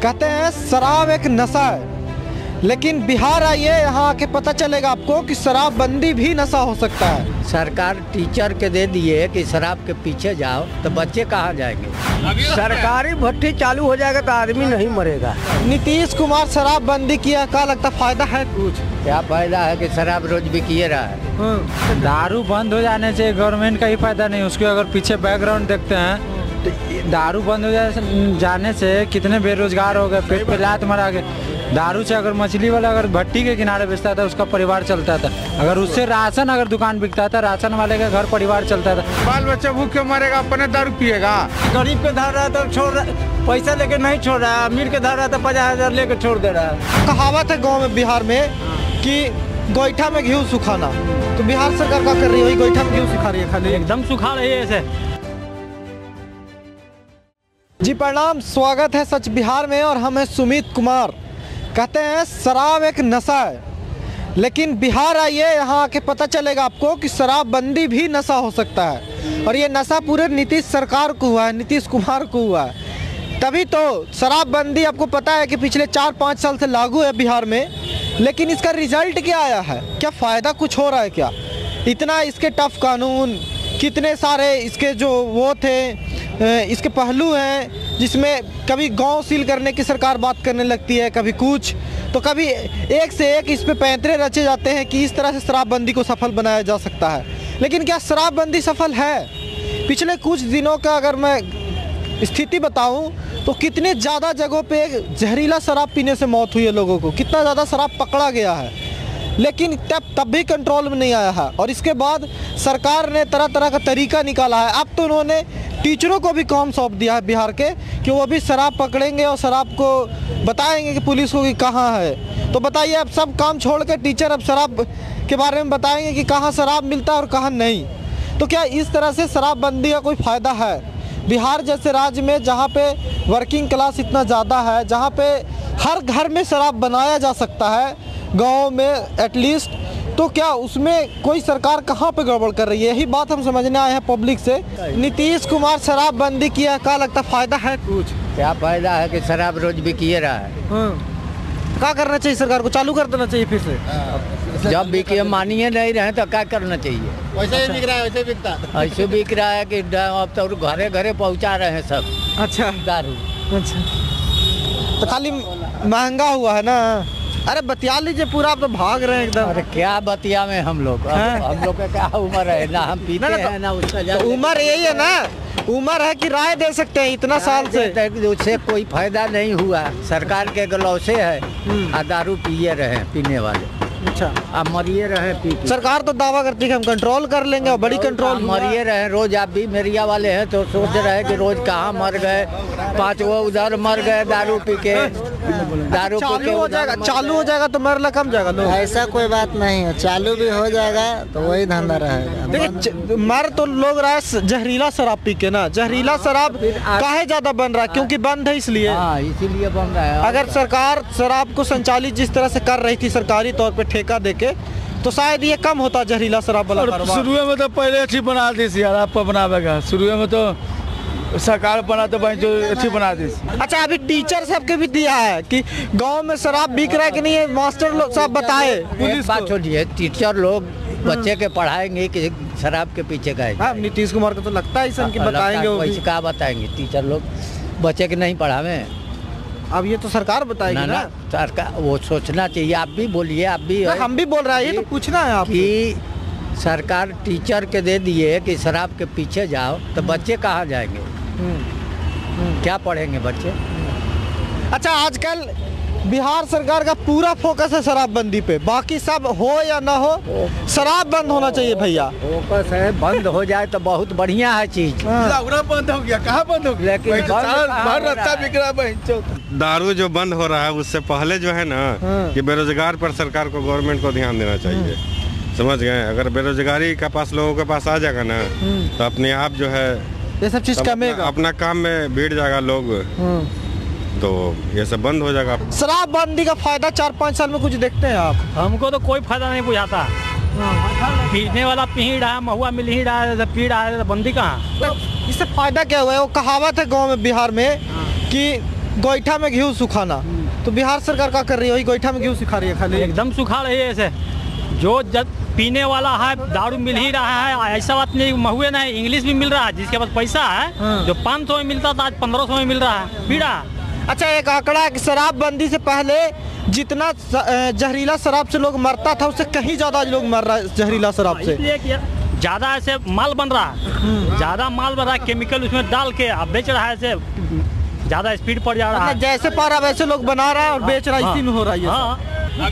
कहते हैं शराब एक नशा है, लेकिन बिहार आइए, यहाँ आके पता चलेगा आपको कि शराबबंदी भी नशा हो सकता है। सरकार टीचर के दे दिए कि शराब के पीछे जाओ तो बच्चे कहाँ जाएंगे। सरकारी भट्टी चालू हो जाएगा तो आदमी नहीं मरेगा। नीतीश कुमार शराबबंदी किया, क्या लगता फायदा है कुछ? क्या फायदा है कि शराब रोज बिकिए रहा है। दारू बंद हो जाने से गवर्नमेंट का ही फायदा नहीं, उसके अगर पीछे बैकग्राउंड देखते हैं तो दारू बंद हो जाने से कितने बेरोजगार हो गए, पेट पे लात मारा गए। दारू से अगर मछली वाला अगर भट्टी के किनारे बेचता था उसका परिवार चलता था, अगर उससे राशन अगर दुकान बिकता था राशन वाले का घर परिवार चलता था। बाल बच्चा भूखे मरेगा, अपने दारू पिएगा। गरीब के धर रहा है तो छोड़ रहा, पैसा लेके नहीं छोड़ रहा है, अमीर के धर रहा है तो 50,000 लेके छोड़ दे रहा है। कहावत है गाँव में बिहार में कि गोईठा में घी सुखाना, तो बिहार सरकार क्या कर रही है? वही गोईठा में घी सुखा रही है, खाली एकदम सुखा रही है ऐसे। जी प्रणाम, स्वागत है सच बिहार में और हम हैं सुमित कुमार। कहते हैं शराब एक नशा है, लेकिन बिहार आइए, यहाँ आके पता चलेगा आपको कि शराबबंदी भी नशा हो सकता है। और ये नशा पूरे नीतीश सरकार को हुआ है, नीतीश कुमार को हुआ है। तभी तो शराबबंदी आपको पता है कि पिछले 4-5 साल से लागू है बिहार में, लेकिन इसका रिजल्ट क्या आया है? क्या फ़ायदा कुछ हो रहा है क्या? इतना इसके टफ कानून, कितने सारे इसके जो वो थे इसके पहलू हैं, जिसमें कभी गांव सील करने की सरकार बात करने लगती है, कभी कुछ, तो कभी एक से एक इस पे पैंतरे रचे जाते हैं कि इस तरह से शराबबंदी को सफल बनाया जा सकता है। लेकिन क्या शराबबंदी सफल है? पिछले कुछ दिनों का अगर मैं स्थिति बताऊं तो कितने ज़्यादा जगहों पे जहरीला शराब पीने से मौत हुई है लोगों को, कितना ज़्यादा शराब पकड़ा गया है, लेकिन तब भी कंट्रोल में नहीं आया है। और इसके बाद सरकार ने तरह तरह का तरीका निकाला है। अब तो उन्होंने टीचरों को भी काम सौंप दिया है बिहार के कि वो भी शराब पकड़ेंगे और शराब को बताएंगे कि पुलिस को कि कहाँ है। तो बताइए, अब सब काम छोड़ के टीचर अब शराब के बारे में बताएंगे कि कहाँ शराब मिलता है और कहाँ नहीं। तो क्या इस तरह से शराबबंदी का कोई फ़ायदा है? बिहार जैसे राज्य में जहाँ पे वर्किंग क्लास इतना ज़्यादा है, जहाँ पे हर घर में शराब बनाया जा सकता है, गांव में एटलीस्ट, तो क्या उसमें कोई सरकार कहाँ पे गड़बड़ कर रही है? यही बात हम समझने आए हैं पब्लिक से। नीतीश कुमार शराबबंदी किया, क्या लगता फायदा है कुछ? क्या फायदा है कि शराब रोज बिकिए रहा है। क्या करना चाहिए सरकार को? चालू कर देना चाहिए फिर से? जब बिकिए मानिए नहीं रहे तो क्या करना चाहिए? वैसे ही बिक रहा है, वैसे बिकता। ऐसे बिक रहा है कि अब तो घरे घरे पहुंचा रहे हैं सब। अच्छा, दारू। अच्छा, तो खाली महंगा हुआ है ना। अरे बतिया लीजिए पूरा, आप तो भाग रहे हैं एकदम। अरे क्या बतिया में हम लोग का क्या उम्र है, ना हम पीते हैं ना उसका। तो उम्र यही है ना, उम्र है कि राय दे सकते हैं इतना साल से। उससे कोई फायदा नहीं हुआ, सरकार के गलौसे है। दारू पिए रहे पीने वाले। अच्छा, अब मरिए रहे पी। सरकार तो दावा करती है कि हम कंट्रोल कर लेंगे और बड़ी कंट्रोल। मरिए रहे रोज। आप भी मेरिया वाले हैं तो सोच रहे कि रोज कहाँ मर गए, 5 वो उधर मर गए दारू पी के। दारू चालू हो जाएगा, चालू हो जाएगा तो मरला कम जाएगा लोग। ऐसा कोई बात नहीं है, चालू भी हो जाएगा तो वही धंधा रहेगा। देखिए, मर तो लोग रहा है जहरीला शराब पी के ना। जहरीला शराब काहे ज्यादा बन रहा है? क्योंकि बंद है इसलिए। इसीलिए बन रहा है। अगर सरकार शराब को संचालित जिस तरह से कर रही थी सरकारी तौर पे ठेका देके, तो शायद ये कम होता जहरीला शराब वाला कारोबार। शुरू में तो पहले अच्छी बना दी थी यार, आपको बनावेगा। शुरू में तो सरकार बना तो भाई जो अच्छी बना दी। अच्छा, अभी टीचर सबके भी दिया है कि गांव में शराब बिक रहा है कि नहीं है, मास्टर लोग सब बताए। पुलिस बात छोड़िए, टीचर लोग बच्चे के पढ़ाएंगे कि शराब के पीछे गए। हाँ, नीतीश कुमार को तो लगता है कि बताएंगे। वैसे क्या बताएंगे टीचर लोग बच्चे के नहीं पढ़ावे? अब ये तो सरकार बताएगी ना। सरकार वो सोचना चाहिए। आप भी बोलिए, आप भी। हम भी बोल रहे हैं, ये तो पूछना है आप कि सरकार टीचर के दे दिए कि शराब के पीछे जाओ तो बच्चे कहाँ जाएंगे? क्या पढ़ेंगे बच्चे? अच्छा, आजकल बिहार सरकार का पूरा फोकस है शराबबंदी पे, बाकी सब हो या ना हो, शराब बंद होना चाहिए भैया। फोकस है, बंद हो जाए तो बहुत बढ़िया है चीज। बंद हो गया, कहाँ बंद हो गया? लेकिन रास्ता बिक रहा है। दारू जो बंद हो रहा है उससे पहले जो है ना कि बेरोजगार पर सरकार को, गवर्नमेंट को ध्यान देना चाहिए। समझ गए? अगर बेरोजगारी का पास लोगों के पास आ जाएगा ना तो अपने आप जो है ये सब चीज कमेगा, अपना काम में भीड़ जाएगा लोग, तो ये सब बंद हो जाएगा। शराबबंदी का फायदा 4-5 साल में कुछ देखते हैं आप? हमको तो कोई फायदा नहीं बुझाता। पीने वाला पी ही रहा है, महुआ मिल ही रहा है, पी रहा है, बंदी कहाँ? इससे फायदा क्या हुआ है? वो कहावत है गाँव में बिहार में कि गोईठा में घी सुखाना, तो बिहार सरकार क्या कर रही है? वही गोईठा में घी सुखा रही है खाली। एकदम सुखा रही है ऐसे। जो जब पीने वाला है दारू मिल ही रहा है, ऐसा बात नहीं महुए नहीं, इंग्लिश भी मिल रहा है। जिसके पास पैसा है, जो 500 में मिलता था आज 1500 में मिल रहा है पीड़ा। अच्छा, एक आंकड़ा है कि शराबबंदी से पहले जितना जहरीला शराब से लोग मरता था, उससे कहीं ज्यादा लोग मर रहा है जहरीला शराब से। ज्यादा ऐसे माल बन रहा है, ज्यादा माल बन रहा है, केमिकल उसमें डाल के अब बेच रहा है, ऐसे ज्यादा स्पीड पर जा रहा है। जैसे पा रहा वैसे लोग बना रहा है और बेच रहा है, इसी में हो रहा है।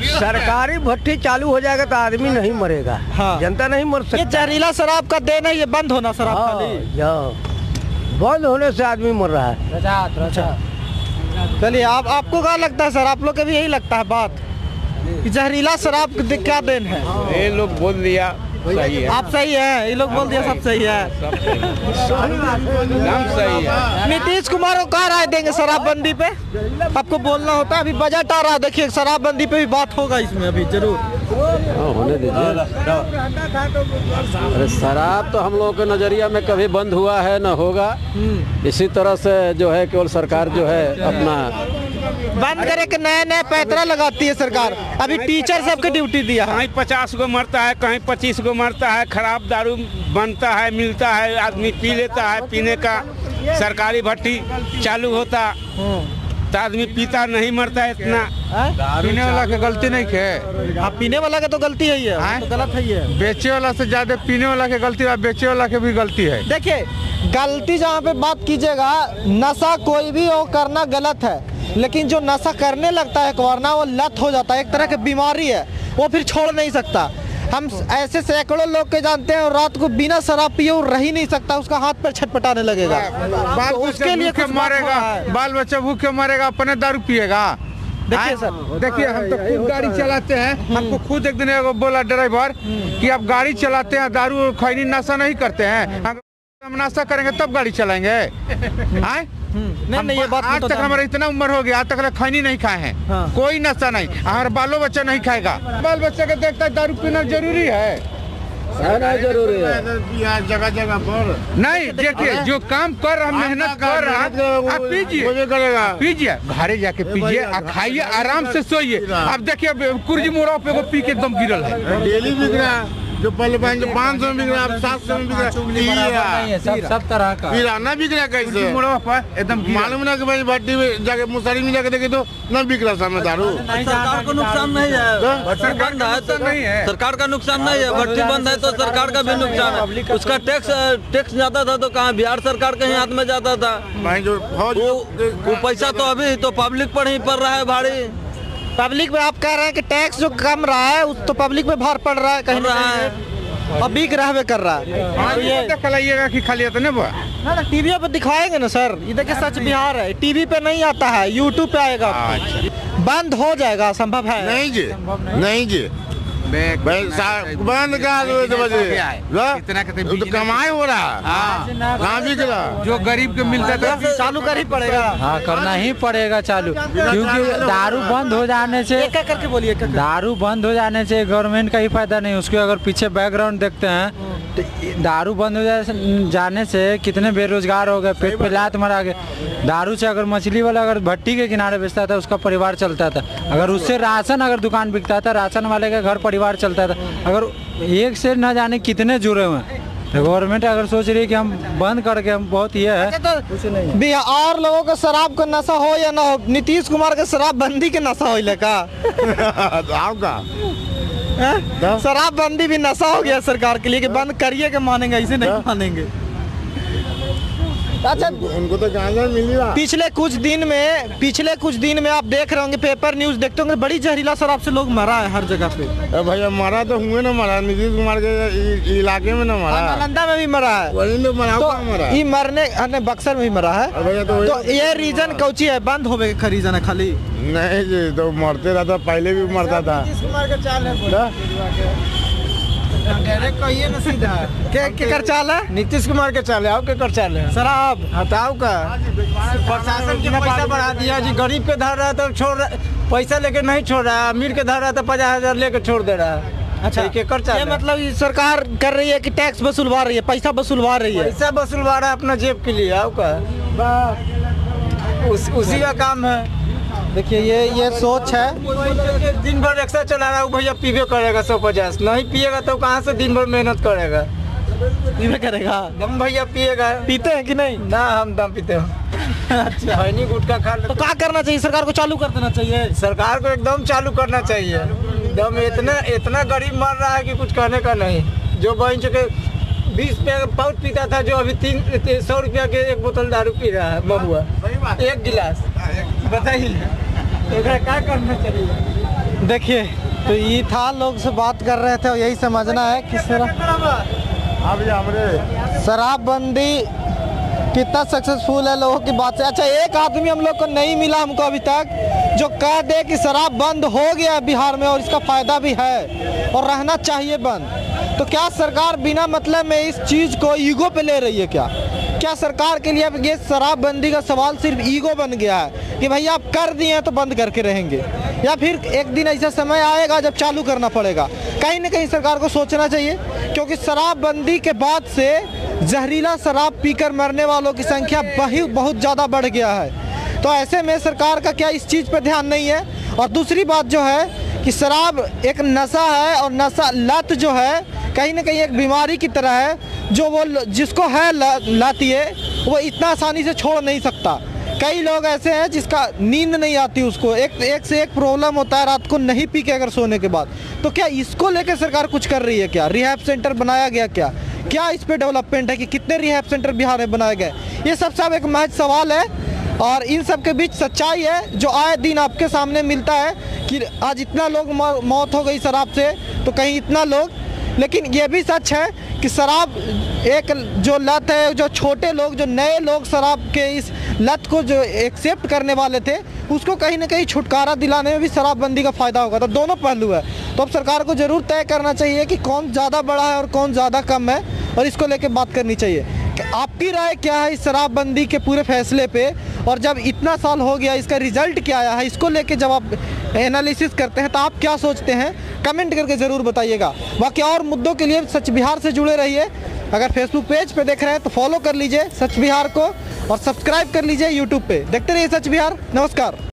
सरकारी भट्टी चालू हो जाएगा तो आदमी नहीं मरेगा। हाँ। जनता नहीं मर सकती। ये जहरीला शराब का देन है, ये बंद होना शराब बंद होने से आदमी मर रहा है। चलिए, आपको क्या लगता है सर? आप लोग को भी यही लगता है बात कि जहरीला शराब क्या देन है? ये लोग बोल दिया सही है। आप सही है, ये लोग बोल दिया सब सही है, सही है। नीतीश कुमार को क्या राय देंगे शराबबंदी पे? आपको बोलना होता है, अभी बजट आ रहा है, देखिए शराबबंदी पे भी बात होगा इसमें अभी जरूर। होने दीजिए। अरे शराब तो हम लोगों के नजरिया में कभी बंद हुआ है न होगा। इसी तरह से जो है केवल सरकार जो है अपना बंद करे के नए पैतरा लगाती है सरकार। अभी टीचर सबके ड्यूटी दिया है। कहीं 50 गो मरता है, कहीं 25 गो मरता है, खराब दारू बनता है, मिलता है, आदमी पी लेता है। पीने का सरकारी भट्टी चालू होता तो आदमी पीता नहीं मरता इतना। पीने वाला की गलती नहीं है। हाँ, पीने वाला का तो गलती है, तो गलत है। बेचे वाला से ज्यादा पीने वाला की गलती है, बेचे वाला की भी गलती है। देखिए, गलती जहाँ पे बात कीजिएगा, नशा कोई भी हो करना गलत है, लेकिन जो नशा करने लगता है वरना वो लत हो जाता है, एक तरह की बीमारी है, वो फिर छोड़ नहीं सकता। हम ऐसे सैकड़ों लोग के जानते हैं और रात को बिना शराब पिए वो रह ही नहीं सकता, उसका हाथ पैर छटपटाने लगेगा। बाल उसके लिए मरेगा, बाल बच्चा भूखे मरेगा, अपने दारू पिएगा। देखिए सर, देखिए हम तो खुद गाड़ी चलाते हैं, हमको खुद एक दिन बोला ड्राइवर कि आप गाड़ी चलाते हैं, दारू खैनी नशा नहीं करते हैं, हम नशा करेंगे तब गाड़ी चलाएंगे। नहीं, ये बात आज तक हमारा इतना उम्र हो गया, आज तक खैनी नहीं खाए हैं। हाँ। कोई नशा नहीं, हमारा बालो बच्चा नहीं खाएगा। बाल बच्चा के देखता है दारू पीना जरूरी है, जरूरी है जगह जगह पर। नहीं, देखिए जो काम कर रहा, मेहनत कर रहा, आप पीजिए, पीजिए, घरे जाके पीजिए, खाइए, आराम से सोइए। अब देखिए कुर्जी मोड़ा पे पी के एकदम गिरल है, डेली बिक रहा है। जो पहले 500 में बिक रहा है, 700 में बिक रहा है, सब तरह का पिराना बिक रहा है। कैसे एकदम मालूम ना कि भाई भट्टी में जाके मुसारी में जाके देखे तो न बिक रहा सामने दारू। सरकार को नुकसान नहीं है, भट्टी बंद है तो नहीं है, सरकार का नुकसान नहीं है। भट्टी बंद है तो सरकार का भी नुकसान है। उसका टैक्स जाता था तो कहाँ बिहार सरकार के ही हाथ में जाता था। वो पैसा तो अभी तो पब्लिक पर ही पड़ रहा है भारी। पब्लिक में आप कह रहे हैं कि टैक्स जो कम रहा है उस तो पब्लिक में भार पड़ रहा है, कहीं रहा है और बिक रहा कर रहा है। ये खलाइएगा कि खाली तो नहीं ना, टीवी पे दिखाएंगे ना सर, ये देखिए सच बिहार है, टीवी पे नहीं आता है, यूट्यूब पे आएगा। बंद हो जाएगा, संभव है? नहीं जी, नहीं जी, बंद का तो कमाई हो रहा है, कहाँ बिक रहा? जो गरीब के मिलता था चालू कर ही पड़ेगा। हाँ, करना ही पड़ेगा चालू, क्योंकि दारू बंद हो जाने से, क्या करके बोलिए, दारू बंद हो जाने से गवर्नमेंट का ही फायदा नहीं, उसके अगर पीछे बैकग्राउंड देखते हैं तो दारू बंद हो जाने से कितने बेरोजगार हो गए, पेट पे लात मारा गए। दारू से अगर मछली वाला अगर भट्टी के किनारे बेचता था उसका परिवार चलता था, अगर उससे राशन अगर दुकान बिकता था, राशन वाले का घर परिवार चलता था। अगर एक से न जाने कितने जुड़े हुए हैं, तो गवर्नमेंट अगर सोच रही है कि हम बंद करके हम बहुत ये है कुछ नहीं। बिहार लोगों को शराब का नशा हो या ना हो, नीतीश कुमार के शराब बंदी के नशा हो का शराब बंदी भी नशा हो गया सरकार के लिए कि बंद करिए के मानेंगे, ऐसे नहीं मानेंगे। अच्छा, उनको तो गांजा मिल रहा। पिछले कुछ दिन में आप देख रहे होंगे, पेपर न्यूज देखते होंगे, बड़ी जहरीला शराब से लोग मरा है हर जगह पे। भैया मरा तो हुए ना, मरा नीतीश कुमार के इलाके में ना मरा, नालंदा में भी मरा है, वही में मरा, तो मरा ये मरने बक्सर में भी मरा है भैया। तो ये रीजन कौची है, बंद होवे का रीजन है खाली? नहीं जी, तो मरते रहता, पहले भी मरता था। डायरेक्ट कहिए ना सीधा, के कर चाल है? नीतीश कुमार के चाल है, के कर चाल है? शराब हटाओ का प्रशासन के पैसा बढ़ा दिया जी, गरीब के धर रहा है तो छोड़ रहा, पैसा लेके नहीं छोड़ रहा है, अमीर के धर रहा है तो 50,000 लेके छोड़ दे रहा है। अच्छा, ये मतलब ये सरकार कर रही है कि टैक्स वसूलवा रही है, पैसा वसूलवा रही है, पैसा वसूलवा रहा है अपना जेब के लिए। आओ का उसी का काम है। देखिए ये सोच है। दिन भर रिक्शा चला रहा है, वो भैया पीबे करेगा 150, नहीं पिएगा तो कहाँ से दिन भर मेहनत करेगा, पीबे करेगा। दम भैया पिएगा। पीते हैं कि नहीं? ना हम दम पीते हैं। अच्छा खैनी गुटखा खा ले तो क्या करना चाहिए? सरकार को चालू कर देना चाहिए। सरकार को एकदम चालू करना चाहिए। एकदम इतना गरीब मर रहा है कि कुछ कहने का नहीं। जो बहन के 20 रुपया का पाउच पीता था, जो अभी 100 रुपया के एक बोतल दारू पी रहा है महुआ, एक गिलास। बताइए क्या करना चाहिए? देखिए तो ये था, लोग से बात कर रहे थे और यही समझना है कि शराबबंदी कितना सक्सेसफुल है लोगों की बात से। अच्छा, एक आदमी हम लोग को नहीं मिला हमको अभी तक जो कह दे कि शराब बंद हो गया बिहार में और इसका फायदा भी है और रहना चाहिए बंद। तो क्या सरकार बिना मतलब में इस चीज़ को ईगो पे ले रही है? क्या सरकार के लिए अब ये शराबबंदी का सवाल सिर्फ ईगो बन गया है कि भैया आप कर दिए हैं तो बंद करके रहेंगे, या फिर एक दिन ऐसा समय आएगा जब चालू करना पड़ेगा? कहीं ना कहीं सरकार को सोचना चाहिए, क्योंकि शराबबंदी के बाद से जहरीला शराब पीकर मरने वालों की संख्या बहुत ज़्यादा बढ़ गया है। तो ऐसे में सरकार का क्या इस चीज़ पर ध्यान नहीं है? और दूसरी बात जो है कि शराब एक नशा है और नशा लत जो है कहीं ना कहीं एक बीमारी की तरह है, जो वो जिसको है लाती है वो इतना आसानी से छोड़ नहीं सकता। कई लोग ऐसे हैं जिसका नींद नहीं आती, उसको एक से एक प्रॉब्लम होता है रात को नहीं पी के अगर सोने के बाद। तो क्या इसको लेकर सरकार कुछ कर रही है? क्या रिहैब सेंटर बनाया गया? क्या इस पे डेवलपमेंट है कि कितने रिहैब सेंटर बिहार में बनाए गए? ये सब एक महज सवाल है और इन सब के बीच सच्चाई है जो आए दिन आपके सामने मिलता है कि आज इतना लोग मौत हो गई शराब से, तो कहीं इतना लोग। लेकिन ये भी सच है कि शराब एक जो लत है, जो छोटे लोग, जो नए लोग शराब के इस लत को जो एक्सेप्ट करने वाले थे, उसको कहीं ना कहीं छुटकारा दिलाने में भी शराबबंदी का फ़ायदा होगा। तो दोनों पहलू है। तो अब सरकार को ज़रूर तय करना चाहिए कि कौन ज़्यादा बड़ा है और कौन ज़्यादा कम है, और इसको लेकर बात करनी चाहिए। आपकी राय क्या है इस शराबबंदी के पूरे फैसले पे? और जब इतना साल हो गया, इसका रिजल्ट क्या आया है, इसको लेके जब आप एनालिसिस करते हैं तो आप क्या सोचते हैं? कमेंट करके ज़रूर बताइएगा। बाकी और मुद्दों के लिए सच बिहार से जुड़े रहिए। अगर फेसबुक पेज पे देख रहे हैं तो फॉलो कर लीजिए सच बिहार को और सब्सक्राइब कर लीजिए यूट्यूब पे। देखते रहिए सच बिहार। नमस्कार।